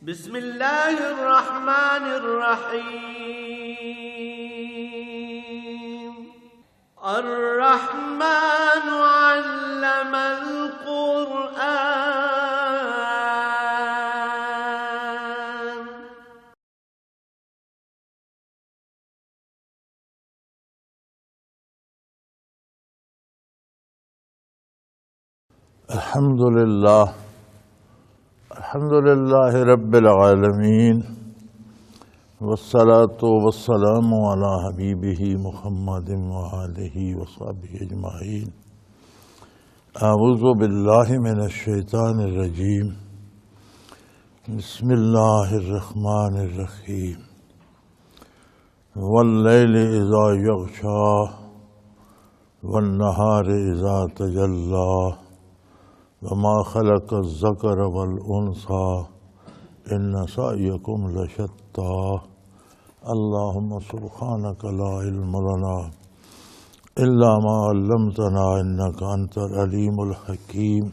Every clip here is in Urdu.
بسم اللہ الرحمن الرحیم الرحمن علم القرآن الحمد للہ رب العالمین والصلاة والسلام علی حبیبہ محمد وآلہ وصحبہ اجمعین۔ اعوذ باللہ من الشیطان الرجیم، بسم اللہ الرحمن الرحیم۔ واللیل اذا یغشی والنہار اذا تجلی وما خلق الذکر والانثی ان سعیکم لشتی۔ اللہم سبحانک لا علم لنا الا ما علمتنا انک انت العلیم الحکیم۔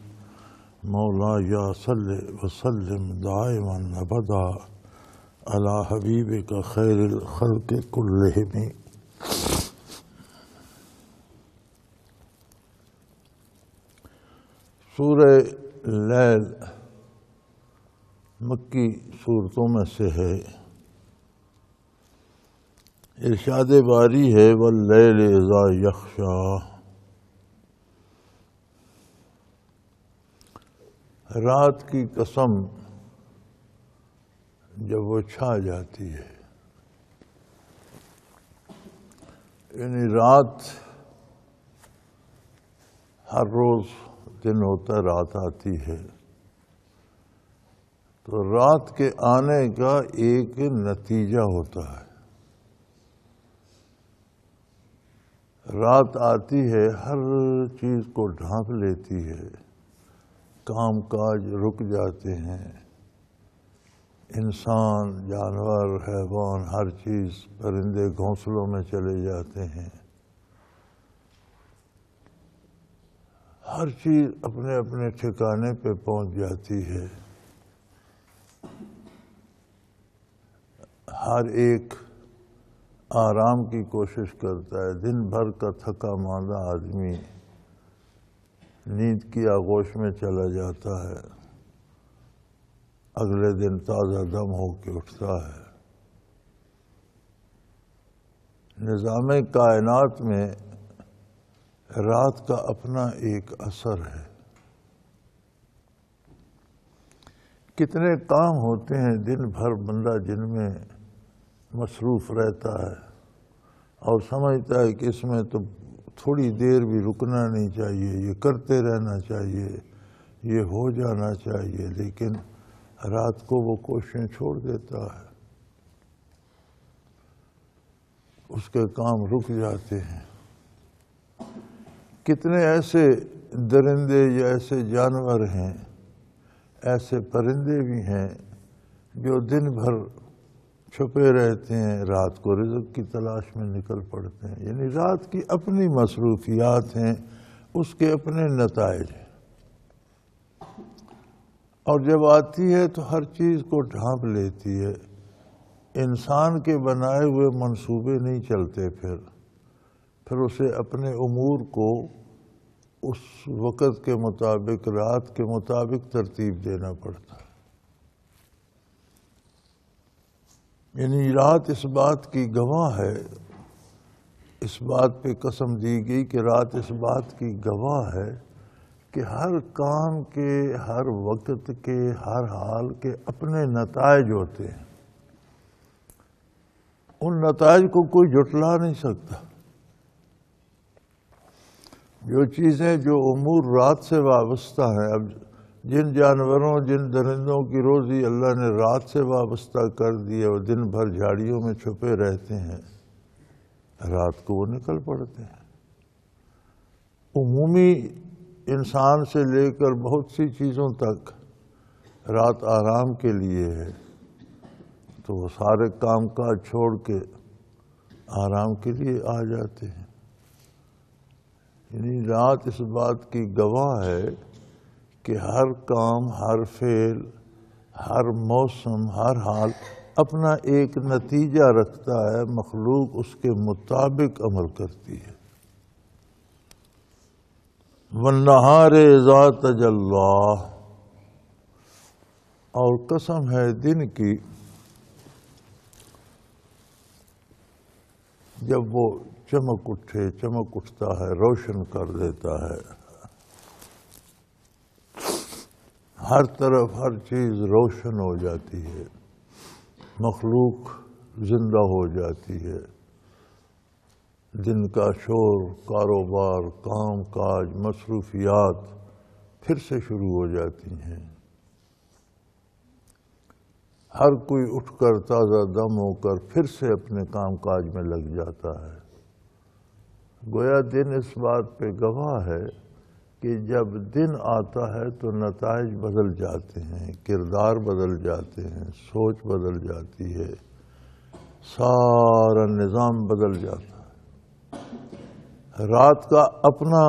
مولاي صل وسلم دائما ابدا علی حبیبک خیر الخلق کلہم۔ سورہ لیل مکی صورتوں میں سے ہے۔ ارشاد باری ہے واللیل اذا یغشی، رات کی قسم جب وہ چھا جاتی ہے، یعنی رات ہر روز دن ہوتا ہے، رات آتی ہے، تو رات کے آنے کا ایک نتیجہ ہوتا ہے۔ رات آتی ہے، ہر چیز کو ڈھانپ لیتی ہے، کام کاج رک جاتے ہیں، انسان، جانور، حیوان، ہر چیز، پرندے گھونسلوں میں چلے جاتے ہیں، ہر چیز اپنے اپنے ٹھکانے پہ پہنچ جاتی ہے، ہر ایک آرام کی کوشش کرتا ہے۔ دن بھر کا تھکا ماندہ آدمی نیند کی آغوش میں چلا جاتا ہے، اگلے دن تازہ دم ہو کے اٹھتا ہے۔ نظام کائنات میں رات کا اپنا ایک اثر ہے۔ کتنے کام ہوتے ہیں دن بھر بندہ جن میں مصروف رہتا ہے اور سمجھتا ہے کہ اس میں تو تھوڑی دیر بھی رکنا نہیں چاہیے، یہ کرتے رہنا چاہیے، یہ ہو جانا چاہیے، لیکن رات کو وہ کوششیں چھوڑ دیتا ہے، اس کے کام رک جاتے ہیں۔ کتنے ایسے درندے یا ایسے جانور ہیں، ایسے پرندے بھی ہیں جو دن بھر چھپے رہتے ہیں، رات کو رزق کی تلاش میں نکل پڑتے ہیں۔ یعنی رات کی اپنی مصروفیات ہیں، اس کے اپنے نتائج ہیں، اور جب آتی ہے تو ہر چیز کو ڈھانپ لیتی ہے۔ انسان کے بنائے ہوئے منصوبے نہیں چلتے، پھر اسے اپنے امور کو اس وقت کے مطابق، رات کے مطابق ترتیب دینا پڑتا ہے۔ یعنی رات اس بات کی گواہ ہے، اس بات پہ قسم دی گئی کہ رات اس بات کی گواہ ہے کہ ہر کام کے، ہر وقت کے، ہر حال کے اپنے نتائج ہوتے ہیں۔ ان نتائج کو کوئی جھٹلا نہیں سکتا۔ جو چیزیں، جو امور رات سے وابستہ ہیں، اب جن جانوروں، جن درندوں کی روزی اللہ نے رات سے وابستہ کر دی ہے، وہ دن بھر جھاڑیوں میں چھپے رہتے ہیں، رات کو وہ نکل پڑتے ہیں۔ عمومی انسان سے لے کر بہت سی چیزوں تک رات آرام کے لیے ہے، تو وہ سارے کام کاج چھوڑ کے آرام کے لیے آ جاتے ہیں۔ یعنی رات اس بات کی گواہ ہے کہ ہر کام، ہر فعل ہر موسم ہر حال اپنا ایک نتیجہ رکھتا ہے، مخلوق اس کے مطابق عمل کرتی ہے۔ والنہار اذا تجلی، اور قسم ہے دن کی جب وہ چمک اٹھتا ہے، روشن کر دیتا ہے، ہر طرف ہر چیز روشن ہو جاتی ہے، مخلوق زندہ ہو جاتی ہے، دن کا شور، کاروبار، کام کاج، مصروفیات پھر سے شروع ہو جاتی ہیں، ہر کوئی اٹھ کر تازہ دم ہو کر پھر سے اپنے کام کاج میں لگ جاتا ہے۔ گویا دن اس بات پہ گواہ ہے کہ جب دن آتا ہے تو نتائج بدل جاتے ہیں، کردار بدل جاتے ہیں، سوچ بدل جاتی ہے، سارا نظام بدل جاتا ہے۔ رات کا اپنا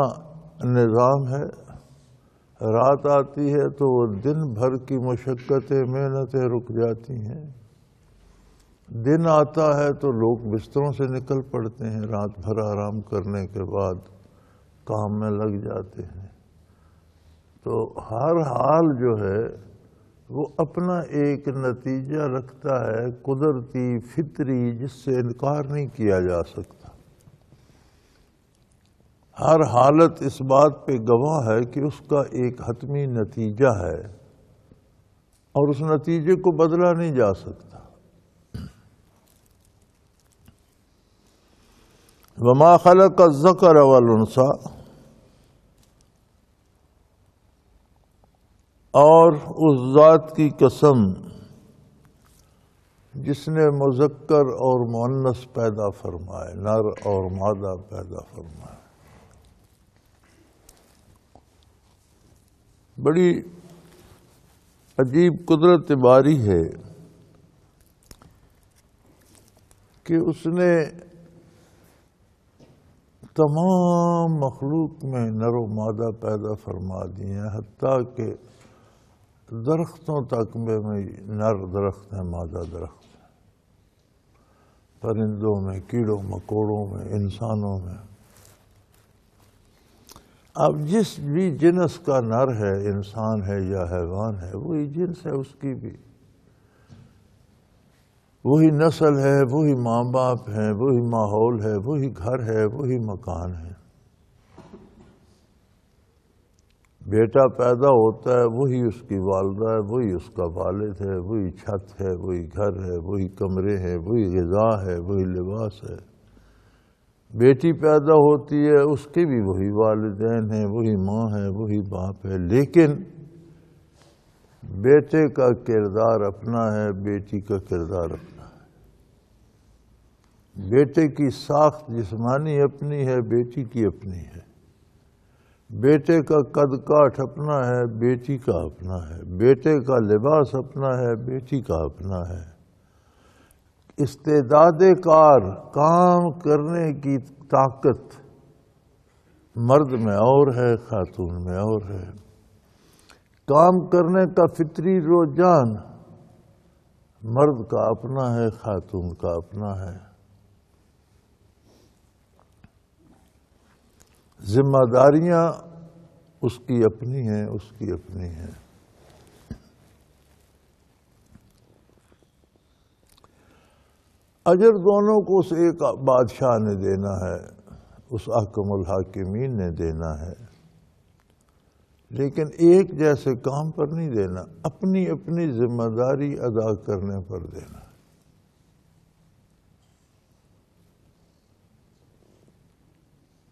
نظام ہے، رات آتی ہے تو وہ دن بھر کی مشقتیں، محنتیں رک جاتی ہیں، دن آتا ہے تو لوگ بستروں سے نکل پڑتے ہیں، رات بھر آرام کرنے کے بعد کام میں لگ جاتے ہیں۔ تو ہر حال جو ہے وہ اپنا ایک نتیجہ رکھتا ہے، قدرتی، فطری، جس سے انکار نہیں کیا جا سکتا۔ ہر حالت اس بات پہ گواہ ہے کہ اس کا ایک حتمی نتیجہ ہے اور اس نتیجے کو بدلا نہیں جا سکتا۔ وما خلق الذکر والانثی، اور اس ذات کی قسم جس نے مذکر اور مؤنث پیدا فرمائے، نر اور مادہ پیدا فرمائے۔ بڑی عجیب قدرت باری ہے کہ اس نے تمام مخلوق میں نر و مادہ پیدا فرما دی ہیں، حتیٰ کہ درختوں تک میں نر درخت ہیں، مادہ درخت ہیں، پرندوں میں، کیڑوں مکوڑوں میں، انسانوں میں۔ اب جس بھی جنس کا نر ہے، انسان ہے یا حیوان ہے، وہی جنس ہے اس کی بھی، وہی نسل ہے، وہی ماں باپ ہیں، وہی ماحول ہے، وہی گھر ہے، وہی مکان ہے۔ بیٹا پیدا ہوتا ہے، وہی اس کی والدہ ہے، وہی اس کا والد ہے، وہی چھت ہے، وہی گھر ہے، وہی کمرے ہیں، وہی غذا ہے، وہی لباس ہے۔ بیٹی پیدا ہوتی ہے، اس کے بھی وہی والدین ہیں، وہی ماں ہے، وہی باپ ہے، لیکن بیٹے کا کردار اپنا ہے، بیٹی کا کردار اپنا ہے۔ بیٹے کی ساخت جسمانی اپنی ہے، بیٹی کی اپنی ہے۔ بیٹے کا قد کاٹ اپنا ہے، بیٹی کا اپنا ہے۔ بیٹے کا لباس اپنا ہے، بیٹی کا اپنا ہے۔ استعداد کار، کام کرنے کی طاقت مرد میں اور ہے، خاتون میں اور ہے۔ کام کرنے کا فطری رجحان مرد کا اپنا ہے، خاتون کا اپنا ہے۔ ذمہ داریاں اس کی اپنی ہیں، اس کی اپنی ہیں۔ اجر دونوں کو اس ایک بادشاہ نے دینا ہے، اس احکم الحاکمین نے دینا ہے، لیکن ایک جیسے کام پر نہیں دینا، اپنی اپنی ذمہ داری ادا کرنے پر دینا۔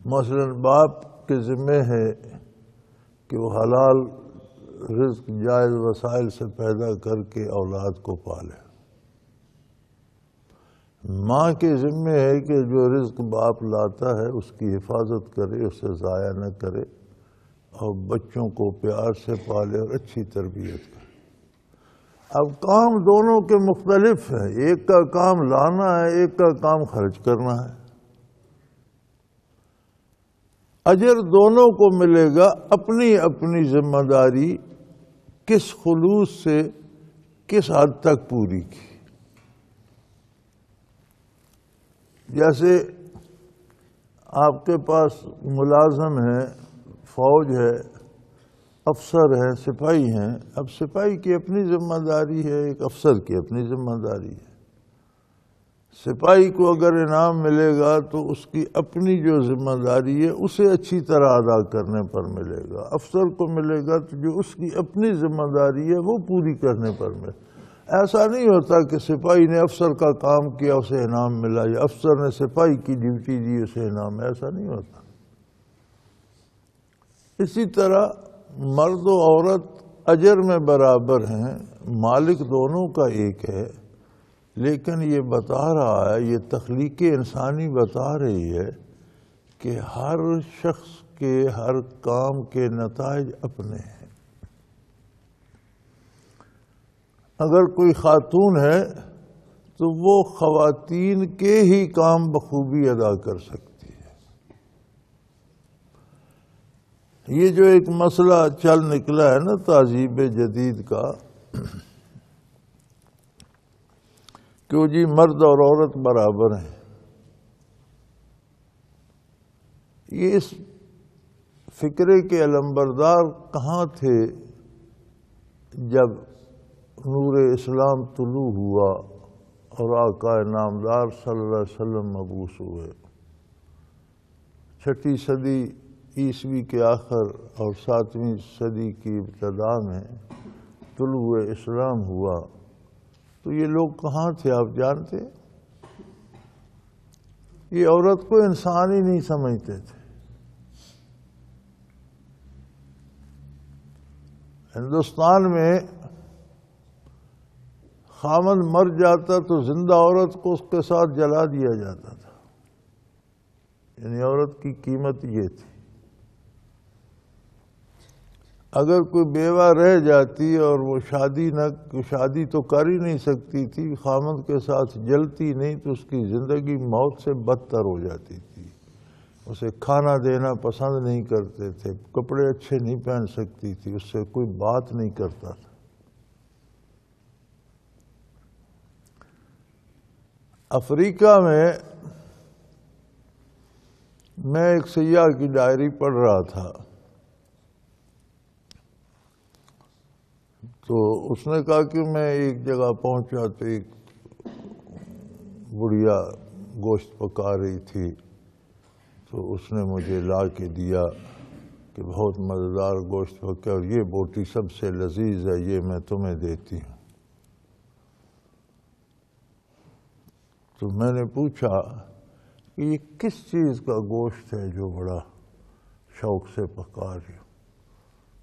مثلا باپ کے ذمہ ہے کہ وہ حلال رزق جائز وسائل سے پیدا کر کے اولاد کو پالے۔ ماں کے ذمہ ہے کہ جو رزق باپ لاتا ہے اس کی حفاظت کرے، اسے ضائع نہ کرے، اور بچوں کو پیار سے پالے اور اچھی تربیت کرے۔ اب کام دونوں کے مختلف ہیں، ایک کا کام لانا ہے، ایک کا کام خرچ کرنا ہے۔ اجر دونوں کو ملے گا، اپنی اپنی ذمہ داری کس خلوص سے، کس حد تک پوری کی؟ جیسے آپ کے پاس ملازم ہیں، فوج ہے، افسر ہیں، سپاہی ہیں. اب سپاہی کی اپنی ذمہ داری ہے، ایک افسر کی اپنی ذمہ داری ہے. سپاہی کو اگر انعام ملے گا تو اس کی اپنی جو ذمہ داری ہے اسے اچھی طرح ادا کرنے پر ملے گا. افسر کو ملے گا تو جو اس کی اپنی ذمہ داری ہے وہ پوری کرنے پر ملے گا. ایسا نہیں ہوتا کہ سپاہی نے افسر کا کام کیا اسے انعام ملا، یا افسر نے سپاہی کی ڈیوٹی دی اسے انعام. ایسا نہیں ہوتا. اسی طرح مرد و عورت اجر میں برابر ہیں، مالک دونوں کا ایک ہے، لیکن یہ بتا رہا ہے، یہ تخلیق انسانی بتا رہی ہے کہ ہر شخص کے ہر کام کے نتائج اپنے ہیں. اگر کوئی خاتون ہے تو وہ خواتین کے ہی کام بخوبی ادا کر سکتی ہے. یہ جو ایک مسئلہ چل نکلا ہے نا تہذیب جدید کا کہ جی مرد اور عورت برابر ہیں، یہ اس فکرے کے علمبردار کہاں تھے جب نور اسلام طلوع ہوا اور آقا نامدار صلی اللہ علیہ وسلم مبعوث ہوئے؟ 6 صدی عیسوی کے آخر اور 7ویں صدی کی ابتدا میں طلوع اسلام ہوا تو یہ لوگ کہاں تھے آپ جانتے؟ یہ عورت کو انسان ہی نہیں سمجھتے تھے. ہندوستان میں خامد مر جاتا تو زندہ عورت کو اس کے ساتھ جلا دیا جاتا تھا. یعنی عورت کی قیمت یہ تھی. اگر کوئی بیوہ رہ جاتی اور وہ شادی تو کر ہی نہیں سکتی تھی، خامد کے ساتھ جلتی نہیں تو اس کی زندگی موت سے بدتر ہو جاتی تھی. اسے کھانا دینا پسند نہیں کرتے تھے، کپڑے اچھے نہیں پہن سکتی تھی، اس سے کوئی بات نہیں کرتا تھا. افریقہ میں ایک سیاح کی ڈائری پڑھ رہا تھا تو اس نے کہا کہ میں ایک جگہ پہنچا تو ایک بڑھیا گوشت پکا رہی تھی تو اس نے مجھے لا کے دیا کہ بہت مزیدار گوشت پکا اور یہ بوٹی سب سے لذیذ ہے، یہ میں تمہیں دیتی ہوں. تو میں نے پوچھا کہ یہ کس چیز کا گوشت ہے جو بڑا شوق سے پکا رہی ہو؟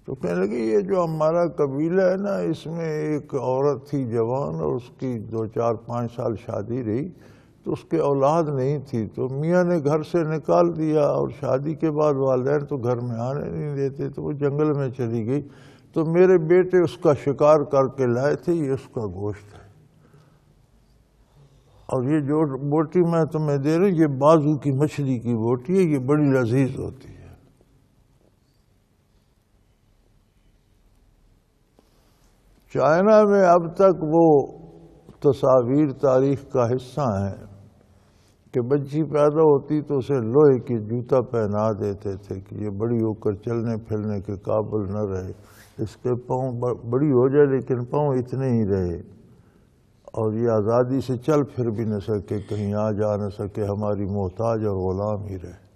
تو کہنے لگی یہ جو ہمارا قبیلہ ہے نا، اس میں ایک عورت تھی جوان اور اس کی 2 4 5 سال شادی رہی تو اس کے اولاد نہیں تھی تو میاں نے گھر سے نکال دیا اور شادی کے بعد والدین تو گھر میں آنے نہیں دیتے تو وہ جنگل میں چلی گئی تو میرے بیٹے اس کا شکار کر کے لائے تھے، یہ اس کا گوشت ہے اور یہ جو بوٹی میں تمہیں دے رہی ہوں یہ بازو کی مچھلی کی بوٹی ہے، یہ بڑی لذیذ ہوتی ہے. چائنا میں اب تک وہ تصاویر تاریخ کا حصہ ہیں کہ بچی پیدا ہوتی تو اسے لوہے کی جوتا پہنا دیتے تھے کہ یہ بڑی ہو کر چلنے پھرنے کے قابل نہ رہے، اس کے پاؤں بڑی ہو جائے لیکن پاؤں اتنے ہی رہے اور یہ آزادی سے چل پھر بھی نہ سکے، کہیں آ جا نہ سکے، ہماری محتاج اور غلام ہی رہے.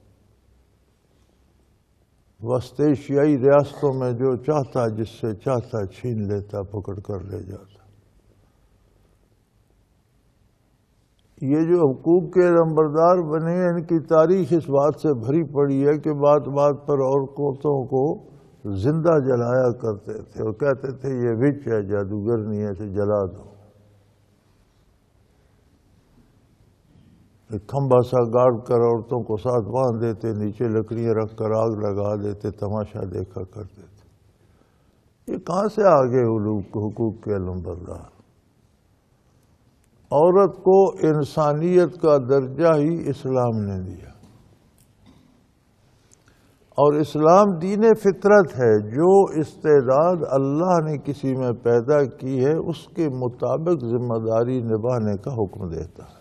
وسط ایشیائی ریاستوں میں جو چاہتا جس سے چاہتا چھین لیتا، پکڑ کر لے جاتا. یہ جو حقوق کے نمبردار بنے ہیں ان کی تاریخ اس بات سے بھری پڑی ہے کہ بات بات پر عورتوں کو زندہ جلایا کرتے تھے اور کہتے تھے یہ وچ ہے، جادوگرنی ہے، اسے جلا دو. ایک کھمبا سا گاڑ کر عورتوں کو ساتھ باندھ دیتے، نیچے لکڑیاں رکھ کر آگ لگا دیتے، تماشا دیکھا کرتے تھے. یہ کہاں سے آگے حقوق کے علمبردار؟ عورت کو انسانیت کا درجہ ہی اسلام نے دیا. اور اسلام دین فطرت ہے، جو استعداد اللہ نے کسی میں پیدا کی ہے اس کے مطابق ذمہ داری نبھانے کا حکم دیتا ہے۔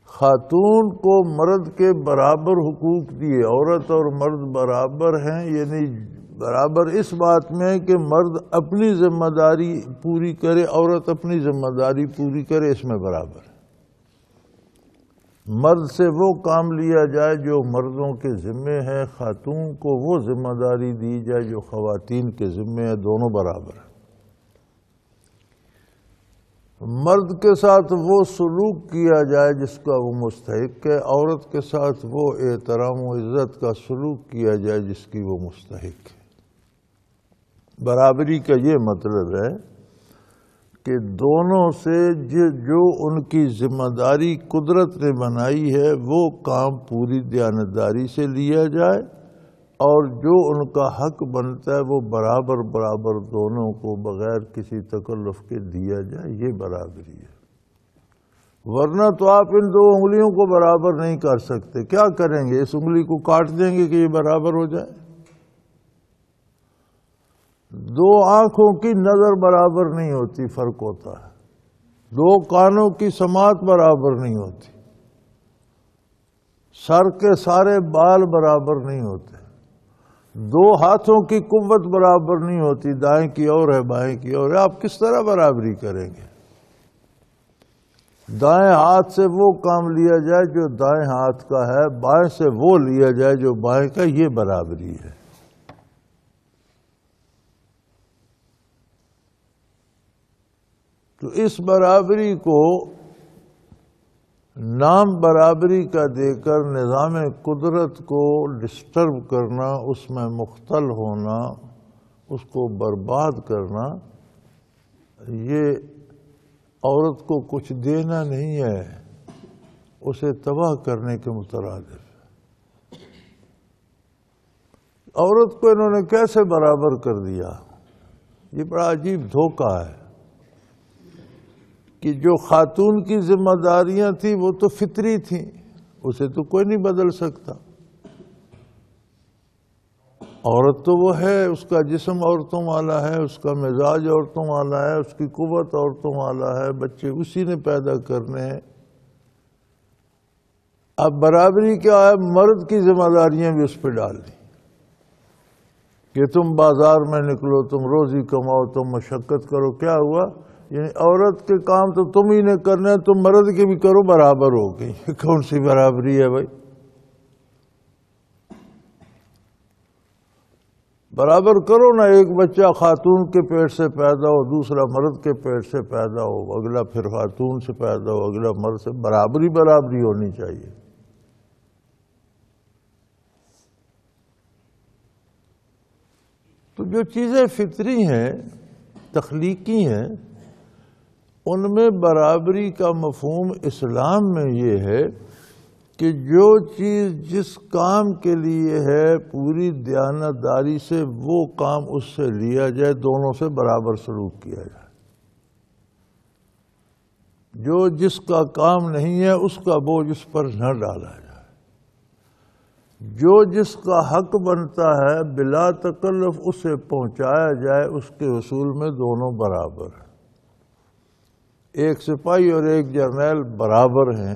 خاتون کو مرد کے برابر حقوق دیے، عورت اور مرد برابر ہیں، یعنی برابر اس بات میں کہ مرد اپنی ذمہ داری پوری کرے، عورت اپنی ذمہ داری پوری کرے، اس میں برابر ہے۔ مرد سے وہ کام لیا جائے جو مردوں کے ذمے ہے، خاتون کو وہ ذمہ داری دی جائے جو خواتین کے ذمے ہے، دونوں برابر ہیں۔ مرد کے ساتھ وہ سلوک کیا جائے جس کا وہ مستحق ہے، عورت کے ساتھ وہ احترام و عزت کا سلوک کیا جائے جس کی وہ مستحق ہے۔ برابری کا یہ مطلب ہے کہ دونوں سے جو ان کی ذمہ داری قدرت نے بنائی ہے وہ کام پوری دیانتداری سے لیا جائے، اور جو ان کا حق بنتا ہے وہ برابر برابر دونوں کو بغیر کسی تکلف کے دیا جائے، یہ برابری ہے۔ ورنہ تو آپ ان دو انگلیوں کو برابر نہیں کر سکتے، کیا کریں گے؟ اس انگلی کو کاٹ دیں گے کہ یہ برابر ہو جائے؟ دو آنکھوں کی نظر برابر نہیں ہوتی، فرق ہوتا ہے۔ دو کانوں کی سماعت برابر نہیں ہوتی، سر کے سارے بال برابر نہیں ہوتے، دو ہاتھوں کی قوت برابر نہیں ہوتی، دائیں کی اور ہے بائیں کی اور ہے۔ آپ کس طرح برابری کریں گے؟ دائیں ہاتھ سے وہ کام لیا جائے جو دائیں ہاتھ کا ہے، بائیں سے وہ لیا جائے جو بائیں کا، یہ برابری ہے۔ تو اس برابری کو نام برابری کا دے کر نظام قدرت کو ڈسٹرب کرنا، اس میں مختل ہونا، اس کو برباد کرنا، یہ عورت کو کچھ دینا نہیں ہے، اسے تباہ کرنے کے مترادف ہے۔ عورت کو انہوں نے کیسے برابر کر دیا؟ یہ بڑا عجیب دھوکہ ہے کہ جو خاتون کی ذمہ داریاں تھیں وہ تو فطری تھیں، اسے تو کوئی نہیں بدل سکتا۔ عورت تو وہ ہے، اس کا جسم عورتوں والا ہے، اس کا مزاج عورتوں والا ہے، اس کی قوت عورتوں والا ہے، بچے اسی نے پیدا کرنے ہیں۔ اب برابری کیا ہے؟ مرد کی ذمہ داریاں بھی اس پہ ڈال دی کہ تم بازار میں نکلو، تم روزی کماؤ، تم مشقت کرو۔ کیا ہوا؟ یعنی عورت کے کام تو تم ہی نے کرنے، تم مرد کے بھی کرو، برابر ہو گئی۔ یہ کون سی برابری ہے بھائی؟ برابر کرو نا، ایک بچہ خاتون کے پیٹ سے پیدا ہو، دوسرا مرد کے پیٹ سے پیدا ہو، اگلا پھر خاتون سے پیدا ہو، اگلا مرد سے، برابری برابری ہونی چاہیے۔ تو جو چیزیں فطری ہیں، تخلیقی ہیں، ان میں برابری کا مفہوم اسلام میں یہ ہے کہ جو چیز جس کام کے لیے ہے پوری دیانتداری سے وہ کام اس سے لیا جائے، دونوں سے برابر سلوک کیا جائے۔ جو جس کا کام نہیں ہے اس کا بوجھ اس پر نہ ڈالا جائے۔ جو جس کا حق بنتا ہے بلا تکلف اسے پہنچایا جائے، اس کے حصول میں دونوں برابر ہیں۔ ایک سپاہی اور ایک جرنیل برابر ہیں،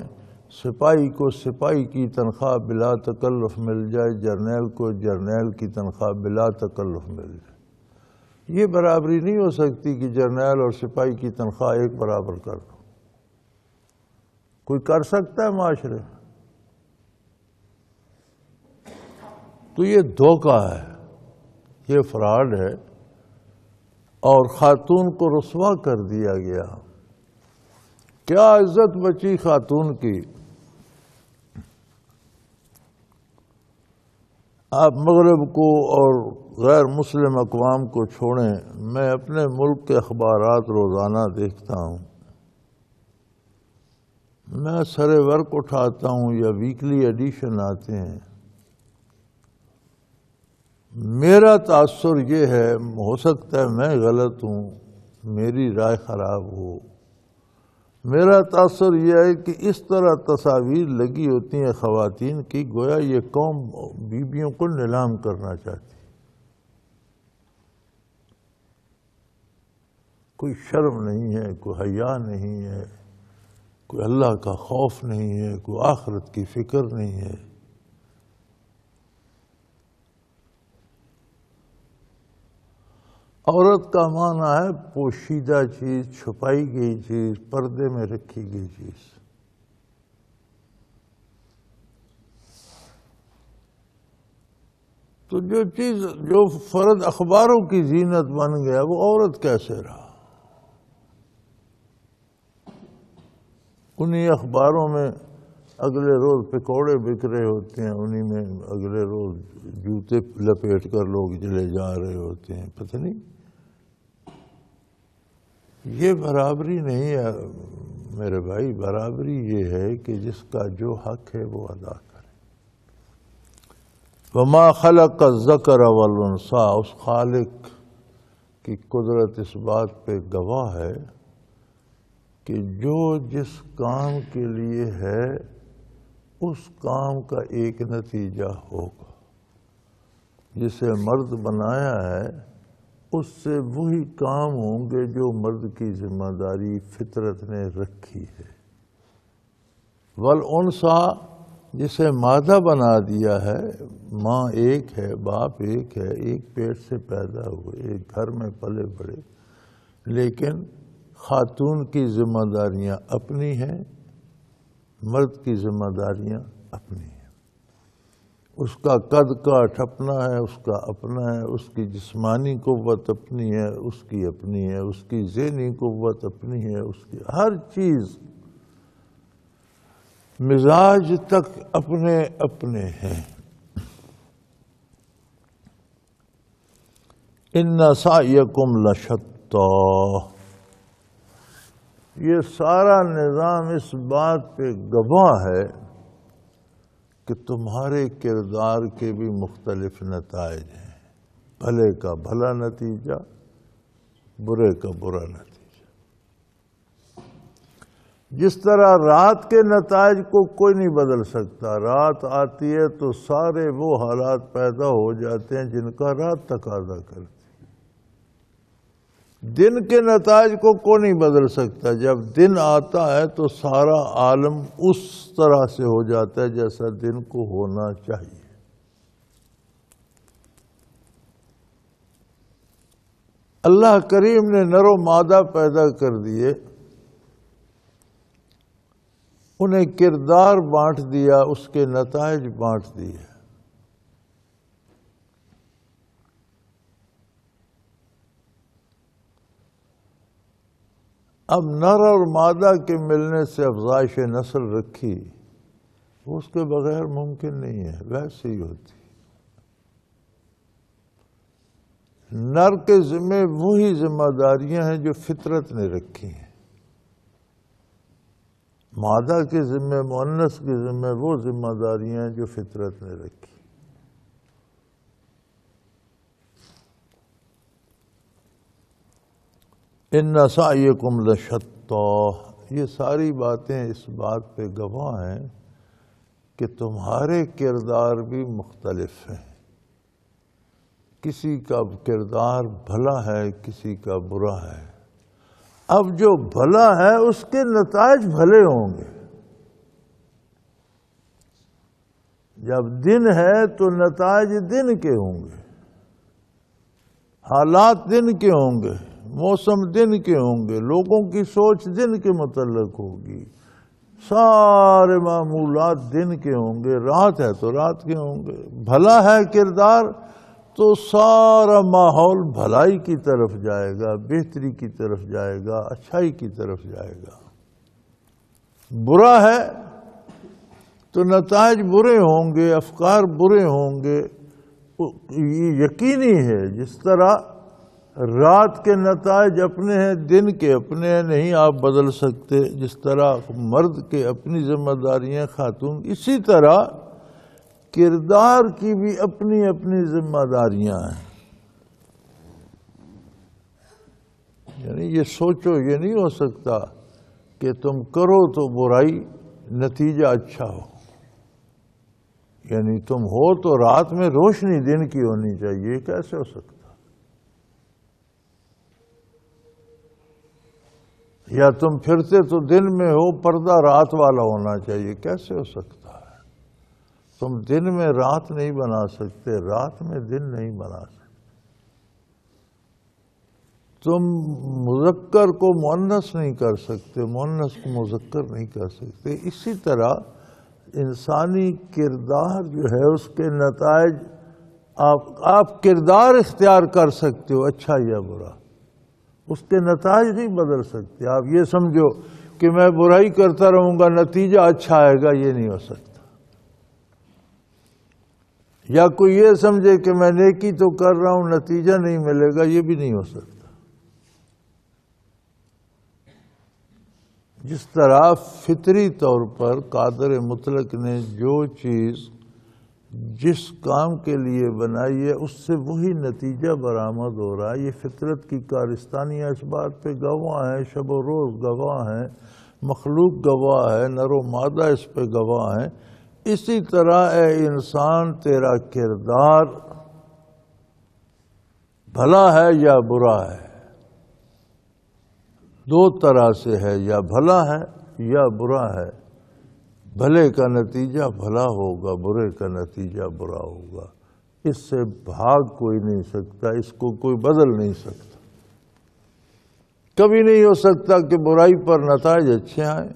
سپاہی کو سپاہی کی تنخواہ بلا تکلف مل جائے، جرنیل کو جرنیل کی تنخواہ بلا تکلف مل جائے۔ یہ برابری نہیں ہو سکتی کہ جرنیل اور سپاہی کی تنخواہ ایک برابر کر دو۔ کوئی کر سکتا ہے معاشرے؟ تو یہ دھوکہ ہے، یہ فراڈ ہے، اور خاتون کو رسوا کر دیا گیا۔ کیا عزت بچی خاتون کی؟ آپ مغرب کو اور غیر مسلم اقوام کو چھوڑیں، میں اپنے ملک کے اخبارات روزانہ دیکھتا ہوں، میں سرے ورق اٹھاتا ہوں یا ویکلی ایڈیشن آتے ہیں۔ میرا تاثر یہ ہے، ہو سکتا ہے میں غلط ہوں، میری رائے خراب ہو، میرا تاثر یہ ہے کہ اس طرح تصاویر لگی ہوتی ہیں خواتین کی، گویا یہ قوم بیویوں کو نیلام کرنا چاہتی، کوئی شرم نہیں ہے، کوئی حیا نہیں ہے، کوئی اللہ کا خوف نہیں ہے، کوئی آخرت کی فکر نہیں ہے۔ عورت کا معنی ہے پوشیدہ چیز، چھپائی گئی چیز، پردے میں رکھی گئی چیز۔ تو جو چیز، جو فرد اخباروں کی زینت بن گیا، وہ عورت کیسے رہا؟ انہی اخباروں میں اگلے روز پکوڑے بک رہے ہوتے ہیں، انہی میں اگلے روز جوتے لپیٹ کر لوگ چلے جا رہے ہوتے ہیں۔ پتہ نہیں، یہ برابری نہیں ہے میرے بھائی۔ برابری یہ ہے کہ جس کا جو حق ہے وہ ادا کرے۔ وما خلق الذکر والانثی، اس خالق کی قدرت اس بات پہ گواہ ہے کہ جو جس کام کے لیے ہے اس کام کا ایک نتیجہ ہوگا۔ جسے مرد بنایا ہے اس سے وہی کام ہوں گے جو مرد کی ذمہ داری فطرت نے رکھی ہے۔ والانثی، جسے مادہ بنا دیا ہے، ماں ایک ہے، باپ ایک ہے، ایک پیٹ سے پیدا ہوئے، ایک گھر میں پلے بڑے، لیکن خاتون کی ذمہ داریاں اپنی ہیں، مرد کی ذمہ داریاں اپنی ہیں۔ اس کا قد کاٹ اپنا ہے، اس کا اپنا ہے، اس کی جسمانی قوت اپنی ہے، اس کی اپنی ہے، اس کی ذہنی قوت اپنی ہے، اس کی ہر چیز، مزاج تک اپنے اپنے ہیں۔ ان سعیکم لشتی، یہ سارا نظام اس بات پہ گواہ ہے کہ تمہارے کردار کے بھی مختلف نتائج ہیں، بھلے کا بھلا نتیجہ، برے کا برا نتیجہ۔ جس طرح رات کے نتائج کو کوئی نہیں بدل سکتا، رات آتی ہے تو سارے وہ حالات پیدا ہو جاتے ہیں جن کا رات تقاضا کرتی۔ دن کے نتائج کو کوئی نہیں بدل سکتا، جب دن آتا ہے تو سارا عالم اس طرح سے ہو جاتا ہے جیسا دن کو ہونا چاہیے۔ اللہ کریم نے نر و مادہ پیدا کر دیے، انہیں کردار بانٹ دیا، اس کے نتائج بانٹ دیے۔ اب نر اور مادہ کے ملنے سے افزائش نسل رکھی، وہ اس کے بغیر ممکن نہیں ہے، ویسے ہی ہوتی۔ نر کے ذمہ وہی ذمہ داریاں ہیں جو فطرت نے رکھی ہیں، مادہ کے ذمہ، مؤنث کے ذمہ وہ ذمہ داریاں ہیں جو فطرت نے رکھی۔ ان سعیکم لشتی، یہ ساری باتیں اس بات پہ گواہ ہیں کہ تمہارے کردار بھی مختلف ہیں، کسی کا کردار بھلا ہے، کسی کا برا ہے۔ اب جو بھلا ہے اس کے نتائج بھلے ہوں گے۔ جب دن ہے تو نتائج دن کے ہوں گے، حالات دن کے ہوں گے، موسم دن کے ہوں گے، لوگوں کی سوچ دن کے متعلق ہوگی، سارے معمولات دن کے ہوں گے، رات ہے تو رات کے ہوں گے۔ بھلا ہے کردار تو سارا ماحول بھلائی کی طرف جائے گا، بہتری کی طرف جائے گا، اچھائی کی طرف جائے گا۔ برا ہے تو نتائج برے ہوں گے، افکار برے ہوں گے۔ یہ یقینی ہے، جس طرح رات کے نتائج اپنے ہیں، دن کے اپنے ہیں، نہیں آپ بدل سکتے۔ جس طرح مرد کے اپنی ذمہ داریاں، خاتون، اسی طرح کردار کی بھی اپنی اپنی ذمہ داریاں ہیں۔ یعنی یہ سوچو، یہ نہیں ہو سکتا کہ تم کرو تو برائی نتیجہ اچھا ہو، یعنی تم ہو تو رات میں روشنی دن کی ہونی چاہیے، کیسے ہو سکتا؟ یا تم پھرتے تو دن میں ہو، پردہ رات والا ہونا چاہیے، کیسے ہو سکتا ہے؟ تم دن میں رات نہیں بنا سکتے، رات میں دن نہیں بنا سکتے، تم مذکر کو مؤنث نہیں کر سکتے، مؤنث کو مذکر نہیں کر سکتے۔ اسی طرح انسانی کردار جو ہے اس کے نتائج، آپ کردار اختیار کر سکتے ہو اچھا یا برا، اس کے نتائج نہیں بدل سکتے۔ آپ یہ سمجھو کہ میں برائی کرتا رہوں گا نتیجہ اچھا آئے گا، یہ نہیں ہو سکتا۔ یا کوئی یہ سمجھے کہ میں نیکی تو کر رہا ہوں نتیجہ نہیں ملے گا، یہ بھی نہیں ہو سکتا۔ جس طرح فطری طور پر قادر مطلق نے جو چیز جس کام کے لیے بنائی ہے اس سے وہی نتیجہ برآمد ہو رہا ہے، یہ فطرت کی کارستانیاں اس بات پہ گواہ ہیں، شب و روز گواہ ہیں، مخلوق گواہ ہے، نر و مادہ اس پہ گواہ ہیں۔ اسی طرح اے انسان تیرا کردار بھلا ہے یا برا ہے، دو طرح سے ہے، یا بھلا ہے یا برا ہے۔ بھلے کا نتیجہ بھلا ہوگا، برے کا نتیجہ برا ہوگا، اس سے بھاگ کوئی نہیں سکتا، اس کو کوئی بدل نہیں سکتا۔ کبھی نہیں ہو سکتا کہ برائی پر نتائج اچھے آئیں،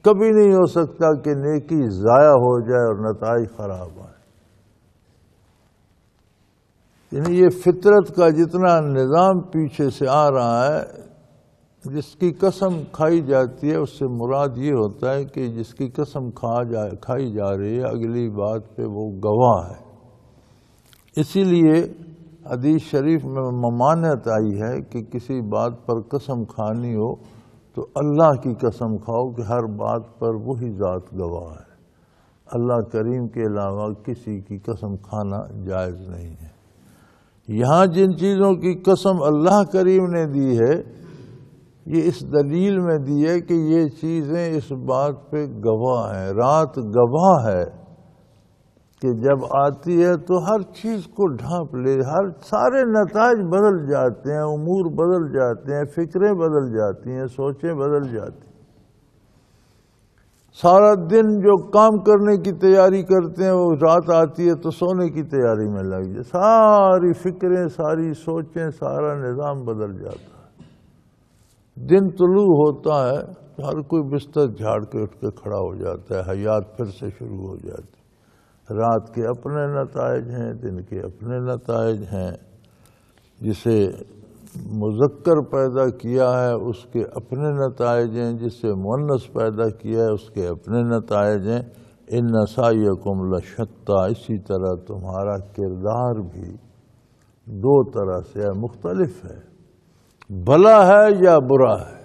کبھی نہیں ہو سکتا کہ نیکی ضائع ہو جائے اور نتائج خراب آئیں۔ یعنی یہ فطرت کا جتنا نظام پیچھے سے آ رہا ہے، جس کی قسم کھائی جاتی ہے، اس سے مراد یہ ہوتا ہے کہ جس کی قسم کھائی جا رہی ہے اگلی بات پہ وہ گواہ ہے۔ اسی لیے حدیث شریف میں ممانعت آئی ہے کہ کسی بات پر قسم کھانی ہو تو اللہ کی قسم کھاؤ کہ ہر بات پر وہی ذات گواہ ہے، اللہ کریم کے علاوہ کسی کی قسم کھانا جائز نہیں ہے۔ یہاں جن چیزوں کی قسم اللہ کریم نے دی ہے، یہ اس دلیل میں دی ہے کہ یہ چیزیں اس بات پہ گواہ ہیں۔ رات گواہ ہے کہ جب آتی ہے تو ہر چیز کو ڈھانپ لے، سارے نتائج بدل جاتے ہیں، امور بدل جاتے ہیں، فکریں بدل جاتی ہیں، سوچیں بدل جاتی ہیں۔ سارا دن جو کام کرنے کی تیاری کرتے ہیں وہ رات آتی ہے تو سونے کی تیاری میں لگ جائے، ساری فکریں، ساری سوچیں، سارا نظام بدل جاتا ہے۔ دن طلوع ہوتا ہے تو ہر کوئی بستر جھاڑ کے اٹھ کے کھڑا ہو جاتا ہے، حیات پھر سے شروع ہو جاتی ہے۔ رات کے اپنے نتائج ہیں، دن کے اپنے نتائج ہیں۔ جسے مذکر پیدا کیا ہے اس کے اپنے نتائج ہیں، جسے مؤنث پیدا کیا ہے اس کے اپنے نتائج ہیں۔ ان سعیکم لشتی، اسی طرح تمہارا کردار بھی دو طرح سے ہے، مختلف ہے، بھلا ہے یا برا ہے۔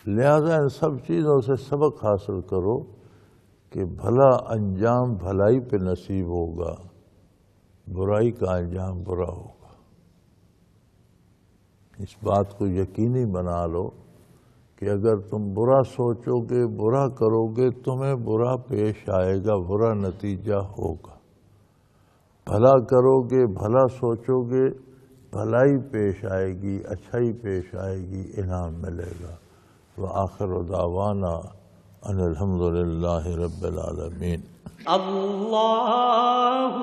لہذا ان سب چیزوں سے سبق حاصل کرو کہ بھلا انجام بھلائی پہ نصیب ہوگا، برائی کا انجام برا ہوگا۔ اس بات کو یقینی بنا لو کہ اگر تم برا سوچو گے، برا کرو گے، تمہیں برا پیش آئے گا، برا نتیجہ ہوگا۔ بھلا کرو گے، بھلا سوچو گے، بھلائی پیش آئے گی، اچھائی پیش آئے گی، انعام ملے گا۔ وآخر دعوانا ان الحمدللہ رب العالمین۔ اللہ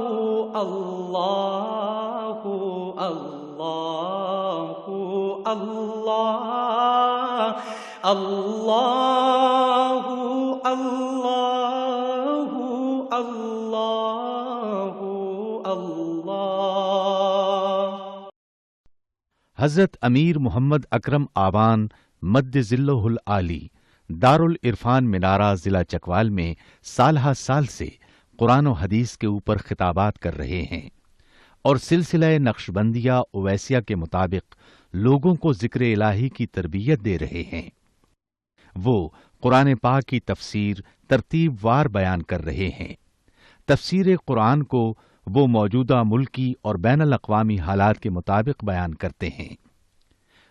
اللہ اللہ اللہ اللہ اللہ اللہ اللہ۔ حضرت امیر محمد اکرم آبان مد ذلہ العالی دارالعرفان منارہ ضلع چکوال میں سالہ سال سے قرآن و حدیث کے اوپر خطابات کر رہے ہیں اور سلسلہ نقشبندیہ اویسیہ کے مطابق لوگوں کو ذکر الہی کی تربیت دے رہے ہیں۔ وہ قرآن پاک کی تفسیر ترتیب وار بیان کر رہے ہیں۔ تفسیر قرآن کو وہ موجودہ ملکی اور بین الاقوامی حالات کے مطابق بیان کرتے ہیں۔